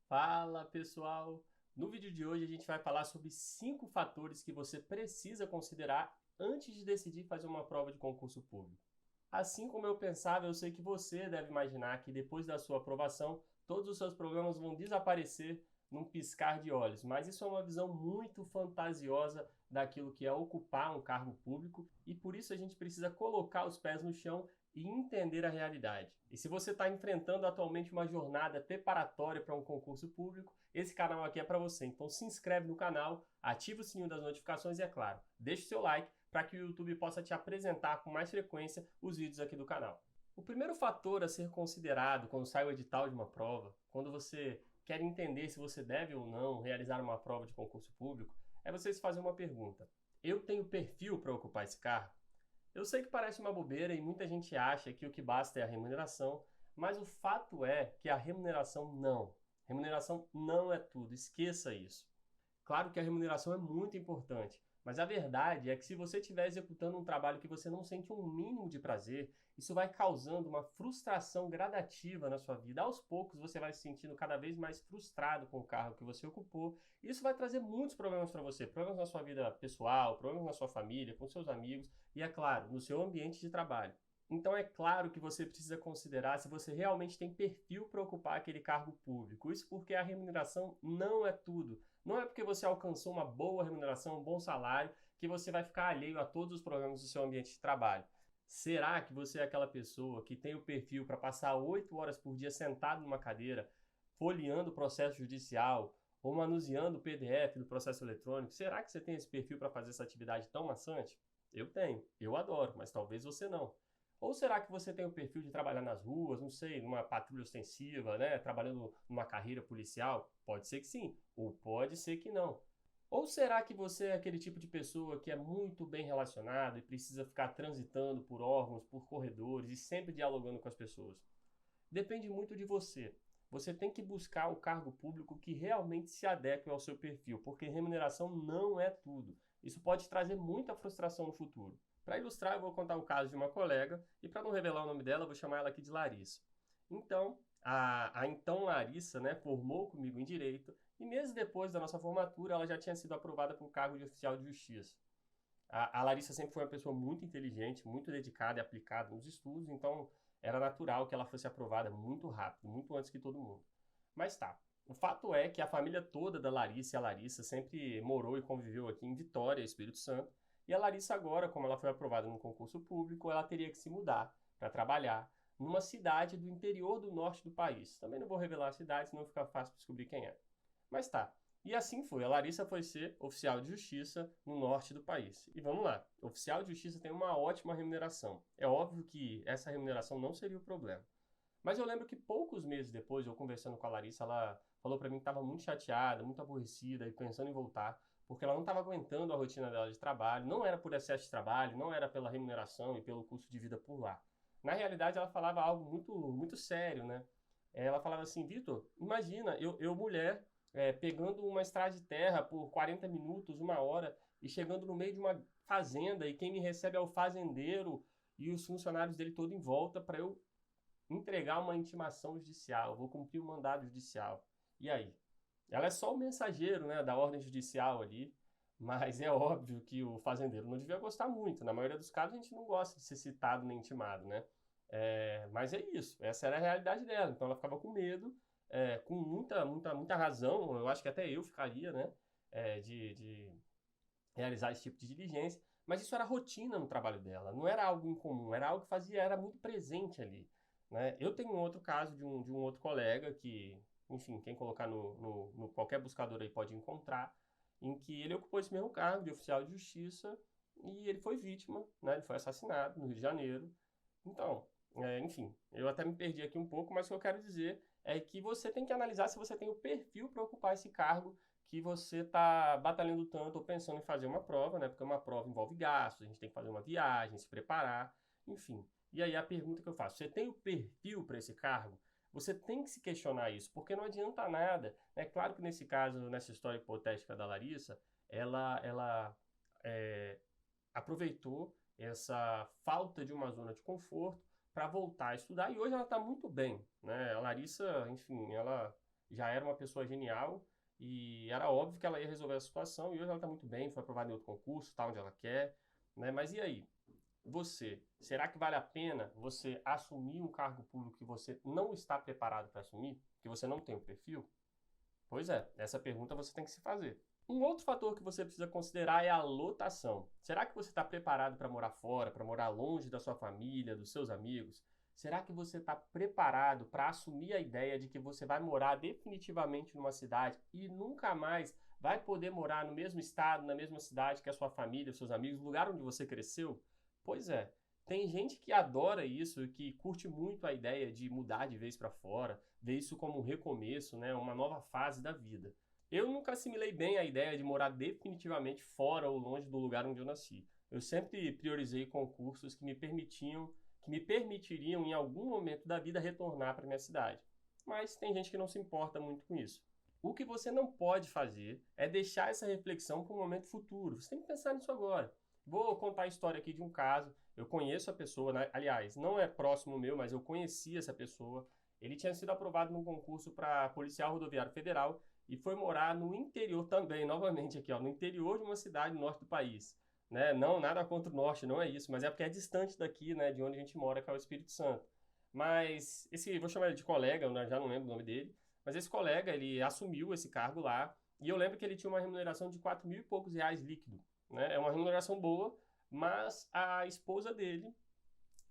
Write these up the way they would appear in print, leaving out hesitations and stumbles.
Fala pessoal! No vídeo de hoje a gente vai falar sobre 5 fatores que você precisa considerar antes de decidir fazer uma prova de concurso público. Assim como eu pensava, eu sei que você deve imaginar que depois da sua aprovação, todos os seus problemas vão desaparecer num piscar de olhos, mas isso é uma visão muito fantasiosa daquilo que é ocupar um cargo público e por isso a gente precisa colocar os pés no chão e entender a realidade. E se você está enfrentando atualmente uma jornada preparatória para um concurso público, esse canal aqui é para você. Então se inscreve no canal, ativa o sininho das notificações e, é claro, deixe o seu like para que o YouTube possa te apresentar com mais frequência os vídeos aqui do canal. O primeiro fator a ser considerado quando sai o edital de uma prova, quando você quer entender se você deve ou não realizar uma prova de concurso público, é você se fazer uma pergunta. Eu tenho perfil para ocupar esse cargo? Eu sei que parece uma bobeira e muita gente acha que o que basta é a remuneração, mas o fato é que a remuneração não. Remuneração não é tudo, esqueça isso. Claro que a remuneração é muito importante, mas a verdade é que se você estiver executando um trabalho que você não sente um mínimo de prazer, isso vai causando uma frustração gradativa na sua vida. Aos poucos você vai se sentindo cada vez mais frustrado com o cargo que você ocupou. E isso vai trazer muitos problemas para você, problemas na sua vida pessoal, problemas na sua família, com seus amigos e, é claro, no seu ambiente de trabalho. Então é claro que você precisa considerar se você realmente tem perfil para ocupar aquele cargo público. Isso porque a remuneração não é tudo. Não é porque você alcançou uma boa remuneração, um bom salário, que você vai ficar alheio a todos os problemas do seu ambiente de trabalho. Será que você é aquela pessoa que tem o perfil para passar 8 horas por dia sentado numa cadeira, folheando o processo judicial ou manuseando o PDF do processo eletrônico? Será que você tem esse perfil para fazer essa atividade tão maçante? Eu tenho, eu adoro, mas talvez você não. Ou será que você tem o perfil de trabalhar nas ruas, não sei, numa patrulha ostensiva, né, trabalhando numa carreira policial? Pode ser que sim, ou pode ser que não. Ou será que você é aquele tipo de pessoa que é muito bem relacionado e precisa ficar transitando por órgãos, por corredores e sempre dialogando com as pessoas? Depende muito de você. Você tem que buscar o cargo público que realmente se adeque ao seu perfil, porque remuneração não é tudo. Isso pode trazer muita frustração no futuro. Para ilustrar, eu vou contar o caso de uma colega, e para não revelar o nome dela, eu vou chamar ela aqui de Larissa. Então, a então Larissa, né, formou comigo em Direito, e meses depois da nossa formatura, ela já tinha sido aprovada para o cargo de oficial de justiça. A Larissa sempre foi uma pessoa muito inteligente, muito dedicada e aplicada nos estudos, então era natural que ela fosse aprovada muito rápido, muito antes que todo mundo. Mas tá. O fato é que a família toda da Larissa e a Larissa sempre morou e conviveu aqui em Vitória, Espírito Santo. E a Larissa agora, como ela foi aprovada no concurso público, ela teria que se mudar para trabalhar numa cidade do interior do norte do país. Também não vou revelar a cidade, senão fica fácil descobrir quem é. Mas tá. E assim foi. A Larissa foi ser oficial de justiça no norte do país. E vamos lá. Oficial de justiça tem uma ótima remuneração. É óbvio que essa remuneração não seria o problema. Mas eu lembro que poucos meses depois, eu conversando com a Larissa, ela falou para mim que estava muito chateada, muito aborrecida e pensando em voltar, porque ela não estava aguentando a rotina dela de trabalho. Não era por excesso de trabalho, não era pela remuneração e pelo custo de vida por lá. Na realidade, ela falava algo muito sério, né? Ela falava assim: Vitor, imagina, eu mulher, pegando uma estrada de terra por 40 minutos, uma hora, e chegando no meio de uma fazenda, e quem me recebe é o fazendeiro e os funcionários dele todo em volta para eu entregar uma intimação judicial, eu vou cumprir um mandado judicial. E aí? Ela é só o mensageiro, né, da ordem judicial ali, mas é óbvio que o fazendeiro não devia gostar muito. Na maioria dos casos, a gente não gosta de ser citado nem intimado, né? Mas é isso, essa era a realidade dela. Então ela ficava com medo, com muita razão. Eu acho que até eu ficaria, né, de realizar esse tipo de diligência. Mas isso era rotina no trabalho dela, não era algo incomum, era algo que fazia, era muito presente ali, né? Eu tenho um outro caso de um outro colega que, enfim, quem colocar no qualquer buscador aí pode encontrar, em que ele ocupou esse mesmo cargo de oficial de justiça e ele foi vítima, né? Ele foi assassinado no Rio de Janeiro. Então, enfim, eu até me perdi aqui um pouco, mas o que eu quero dizer é que você tem que analisar se você tem o perfil para ocupar esse cargo que você está batalhando tanto ou pensando em fazer uma prova, né? Porque uma prova envolve gastos, a gente tem que fazer uma viagem, se preparar, enfim. E aí a pergunta que eu faço, você tem o perfil para esse cargo? Você tem que se questionar isso, porque não adianta nada. É claro que nesse caso, nessa história hipotética da Larissa, ela aproveitou essa falta de uma zona de conforto para voltar a estudar e hoje ela está muito bem, né? A Larissa, enfim, ela já era uma pessoa genial e era óbvio que ela ia resolver a situação, e hoje ela está muito bem, foi aprovada em outro concurso, está onde ela quer, né? Mas e aí? Você, será que vale a pena você assumir um cargo público que você não está preparado para assumir? Que você não tem o perfil? Pois é, essa pergunta você tem que se fazer. Um outro fator que você precisa considerar é a lotação. Será que você está preparado para morar fora, para morar longe da sua família, dos seus amigos? Será que você está preparado para assumir a ideia de que você vai morar definitivamente numa cidade e nunca mais vai poder morar no mesmo estado, na mesma cidade que a sua família, os seus amigos, o lugar onde você cresceu? Pois é, tem gente que adora isso e que curte muito a ideia de mudar de vez para fora, ver isso como um recomeço, né, uma nova fase da vida. Eu nunca assimilei bem a ideia de morar definitivamente fora ou longe do lugar onde eu nasci. Eu sempre priorizei concursos que me permitiriam em algum momento da vida retornar para minha cidade. Mas tem gente que não se importa muito com isso. O que você não pode fazer é deixar essa reflexão para um momento futuro. Você tem que pensar nisso agora. Vou contar a história aqui de um caso. Eu conheço a pessoa, né? Aliás, não é próximo meu, mas eu conheci essa pessoa. Ele tinha sido aprovado num concurso para policial rodoviário federal e foi morar no interior também, novamente aqui, ó, no interior de uma cidade do norte do país. Né? Não, nada contra o norte, não é isso, mas é porque é distante daqui, né, de onde a gente mora, que é o Espírito Santo. Mas vou chamar ele de colega, eu já não lembro o nome dele, mas esse colega, ele assumiu esse cargo lá, e eu lembro que ele tinha uma remuneração de 4 mil e poucos reais líquido, né? É uma remuneração boa, mas a esposa dele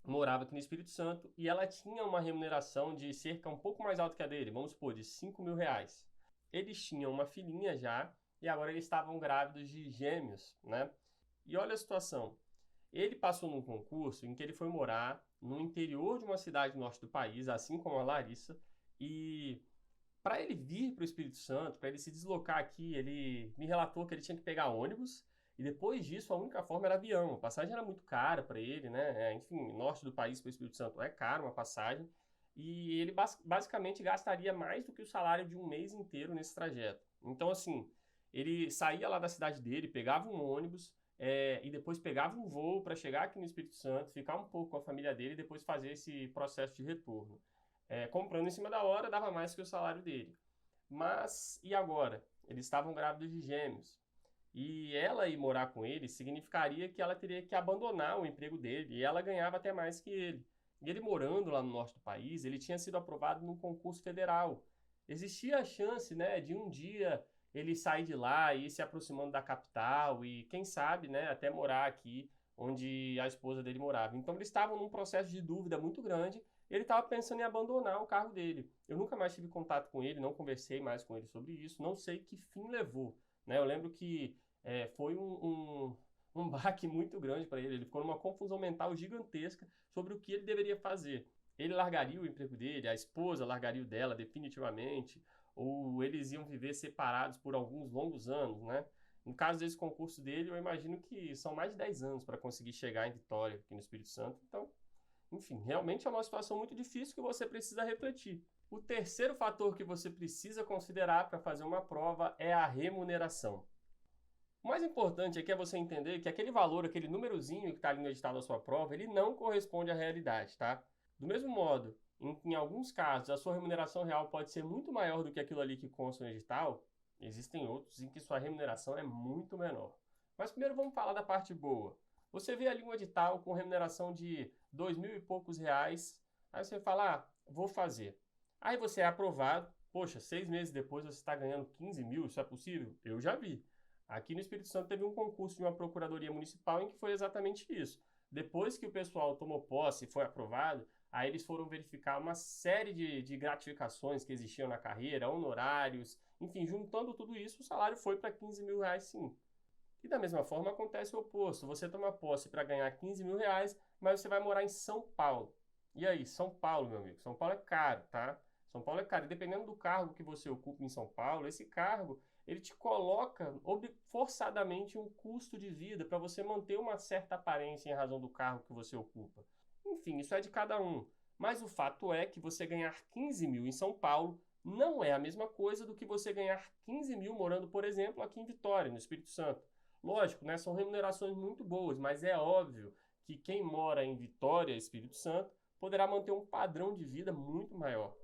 morava aqui no Espírito Santo e ela tinha uma remuneração de cerca um pouco mais alta que a dele, vamos supor, de 5 mil reais. Eles tinham uma filhinha já e agora eles estavam grávidos de gêmeos, né? E olha a situação. Ele passou num concurso em que ele foi morar no interior de uma cidade do norte do país, assim como a Larissa, e para ele vir para o Espírito Santo, para ele se deslocar aqui, ele me relatou que ele tinha que pegar ônibus e depois disso a única forma era avião. A passagem era muito cara para ele, né? Enfim, norte do país para o Espírito Santo é caro uma passagem e ele basicamente gastaria mais do que o salário de um mês inteiro nesse trajeto. Então, assim, ele saía lá da cidade dele, pegava um ônibus e depois pegava um voo para chegar aqui no Espírito Santo, ficar um pouco com a família dele e depois fazer esse processo de retorno. Comprando em cima da hora, dava mais que o salário dele. Mas, e agora? Eles estavam grávidos de gêmeos. E ela ir morar com ele significaria que ela teria que abandonar o emprego dele, e ela ganhava até mais que ele. E ele morando lá no norte do país, ele tinha sido aprovado num concurso federal. Existia a chance, né, de um dia ele sair de lá e ir se aproximando da capital e, quem sabe, né, até morar aqui onde a esposa dele morava. Então eles estavam num processo de dúvida muito grande. Ele estava pensando em abandonar o cargo dele. Eu nunca mais tive contato com ele, não conversei mais com ele sobre isso, não sei que fim levou. Né? Eu lembro que foi um baque muito grande para ele. Ele ficou numa confusão mental gigantesca sobre o que ele deveria fazer. Ele largaria o emprego dele, a esposa largaria o dela definitivamente, ou eles iam viver separados por alguns longos anos, né? No caso desse concurso dele, eu imagino que são mais de 10 anos para conseguir chegar em Vitória, aqui no Espírito Santo. Então, enfim, realmente é uma situação muito difícil que você precisa refletir. O terceiro fator que você precisa considerar para fazer uma prova é a remuneração. O mais importante aqui é você entender que aquele valor, aquele númerozinho que está ali no edital da sua prova, ele não corresponde à realidade, tá? Do mesmo modo, em alguns casos, a sua remuneração real pode ser muito maior do que aquilo ali que consta no edital, existem outros em que sua remuneração é muito menor. Mas primeiro vamos falar da parte boa. Você vê ali um edital com remuneração de 2 mil e poucos reais, aí você fala, vou fazer. Aí você é aprovado, poxa, 6 meses depois você está ganhando 15 mil, isso é possível? Eu já vi. Aqui no Espírito Santo teve um concurso de uma procuradoria municipal em que foi exatamente isso. Depois que o pessoal tomou posse e foi aprovado, aí eles foram verificar uma série de gratificações que existiam na carreira, honorários, enfim, juntando tudo isso, o salário foi para 15 mil reais sim. E da mesma forma acontece o oposto, você toma posse para ganhar 15 mil reais, mas você vai morar em São Paulo. E aí, São Paulo, meu amigo, São Paulo é caro, tá? São Paulo é caro, e dependendo do cargo que você ocupa em São Paulo, esse cargo ele te coloca forçadamente um custo de vida para você manter uma certa aparência em razão do cargo que você ocupa. Enfim, isso é de cada um. Mas o fato é que você ganhar 15 mil em São Paulo não é a mesma coisa do que você ganhar 15 mil morando, por exemplo, aqui em Vitória, no Espírito Santo. Lógico, né, são remunerações muito boas, mas é óbvio que quem mora em Vitória, Espírito Santo, poderá manter um padrão de vida muito maior.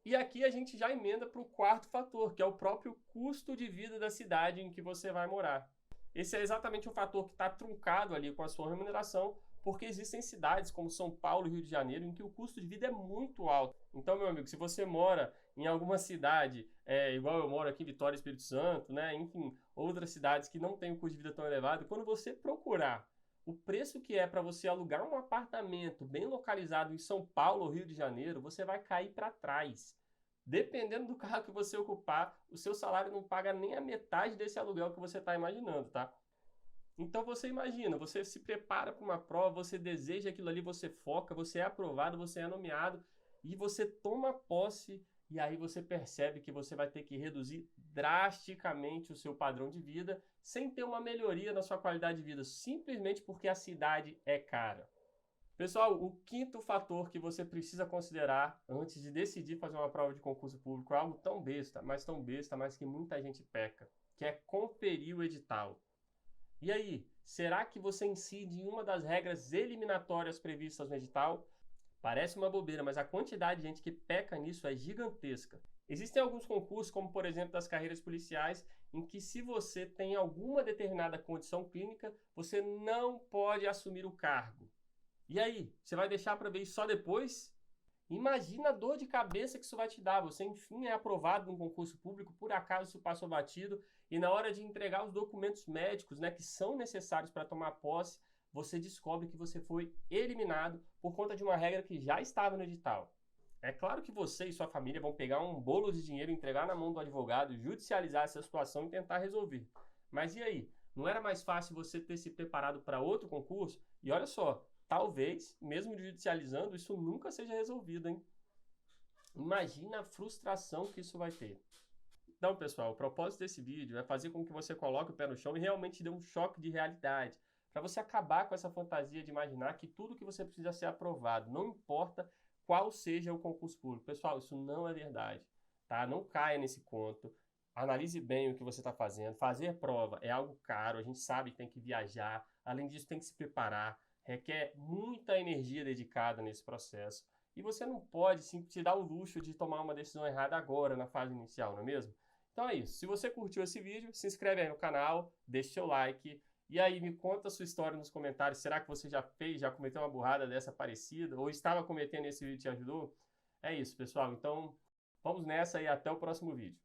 E aqui a gente já emenda para o quarto fator, que é o próprio custo de vida da cidade em que você vai morar. Esse é exatamente um fator que está truncado ali com a sua remuneração, porque existem cidades como São Paulo e Rio de Janeiro em que o custo de vida é muito alto. Então, meu amigo, se você mora em alguma cidade, igual eu moro aqui em Vitória, Espírito Santo, né, enfim, outras cidades que não têm um custo de vida tão elevado, quando você procurar o preço que é para você alugar um apartamento bem localizado em São Paulo ou Rio de Janeiro, você vai cair para trás. Dependendo do carro que você ocupar, o seu salário não paga nem a metade desse aluguel que você está imaginando, tá? Então você imagina, você se prepara para uma prova, você deseja aquilo ali, você foca, você é aprovado, você é nomeado e você toma posse e aí você percebe que você vai ter que reduzir drasticamente o seu padrão de vida sem ter uma melhoria na sua qualidade de vida, simplesmente porque a cidade é cara. Pessoal, o quinto fator que você precisa considerar antes de decidir fazer uma prova de concurso público é algo tão besta, mas que muita gente peca, que é conferir o edital. E aí, será que você incide em uma das regras eliminatórias previstas no edital? Parece uma bobeira, mas a quantidade de gente que peca nisso é gigantesca. Existem alguns concursos, como por exemplo das carreiras policiais, em que se você tem alguma determinada condição clínica, você não pode assumir o cargo. E aí, você vai deixar para ver isso só depois? Imagina a dor de cabeça que isso vai te dar. Você, enfim, é aprovado num concurso público, por acaso isso passou batido, e na hora de entregar os documentos médicos, né, que são necessários para tomar posse, você descobre que você foi eliminado por conta de uma regra que já estava no edital. É claro que você e sua família vão pegar um bolo de dinheiro, entregar na mão do advogado, judicializar essa situação e tentar resolver. Mas e aí? Não era mais fácil você ter se preparado para outro concurso? E olha só, talvez, mesmo judicializando, isso nunca seja resolvido, hein? Imagina a frustração que isso vai ter. Então, pessoal, o propósito desse vídeo é fazer com que você coloque o pé no chão e realmente dê um choque de realidade, para você acabar com essa fantasia de imaginar que tudo que você precisa ser aprovado, não importa qual seja o concurso público. Pessoal, isso não é verdade, tá? Não caia nesse conto. Analise bem o que você está fazendo. Fazer prova é algo caro, a gente sabe que tem que viajar, além disso tem que se preparar, requer muita energia dedicada nesse processo. E você não pode se dar o luxo de tomar uma decisão errada agora, na fase inicial, não é mesmo? Então é isso. Se você curtiu esse vídeo, se inscreve aí no canal, deixa seu like. E aí me conta a sua história nos comentários. Será que você já cometeu uma burrada dessa parecida? Ou estava cometendo e esse vídeo te ajudou? É isso, pessoal. Então vamos nessa e até o próximo vídeo.